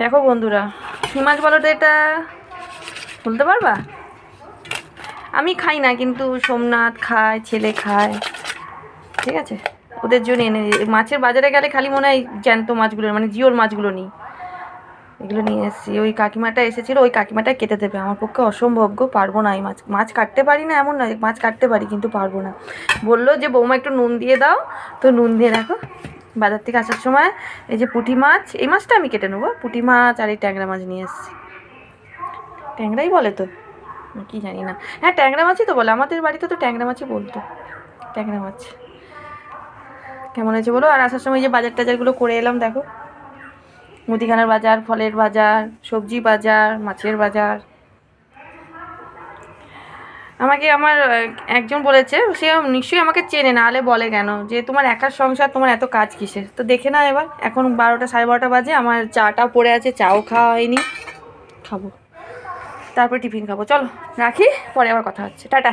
দেখো বন্ধুরা, কী মাছ বলো তো এটা? বলতে পারবা? আমি খাই না, কিন্তু সোমনাথ খায়, ছেলে খায়, ঠিক আছে? ওদের জন্য এনে মাছের বাজারে গেলে খালি মনে হয় জ্যান্ত মাছগুলো, মানে জিওল মাছগুলো নিই। এগুলো নিয়ে এসেছি, ওই কাকিমাটা এসেছিলো, ওই কাকিমাটা কেটে দেবে। আমার পক্ষে অসম্ভব গো, পারবো না। এই মাছ মাছ কাটতে পারি না এমন নয়, মাছ কাটতে পারি কিন্তু পারবো না। বললো যে বৌমা একটু নুন দিয়ে দাও, তো নুন দিয়ে রাখো। বাজার থেকে আসার সময় এই যে পুঁটি মাছ, এই মাছটা আমি কেটে নেবো। পুঁটি মাছ আর এই ট্যাংরা মাছ নিয়ে এসেছি। ট্যাংরাই বলে তো, কি জানি না। হ্যাঁ, ট্যাংরা মাছই তো বলে, আমাদের বাড়িতে তো ট্যাংরা মাছই বলতো। ট্যাংরা মাছ কেমন হয়েছে বলো? আর আসার সময় যে বাজার টাজারগুলো করে এলাম, দেখো, মুদিখানার বাজার, ফলের বাজার, সবজি বাজার, মাছের বাজার। আমাকে আমার একজন বলেছে, সে নিশ্চয়ই আমাকে চেনে, না হলে বলে কেন যে তোমার একার সংসার, তোমার এত কাজ কিসের? তো দেখে না এবার, এখন 12টা 12:30 বাজে, আমার চাটাও পড়ে আছে, চাও খাওয়া হয়নি, খাবো তারপরে টিফিন খাবো। চলো রাখি, পরে আবার কথা হচ্ছে, টাটা।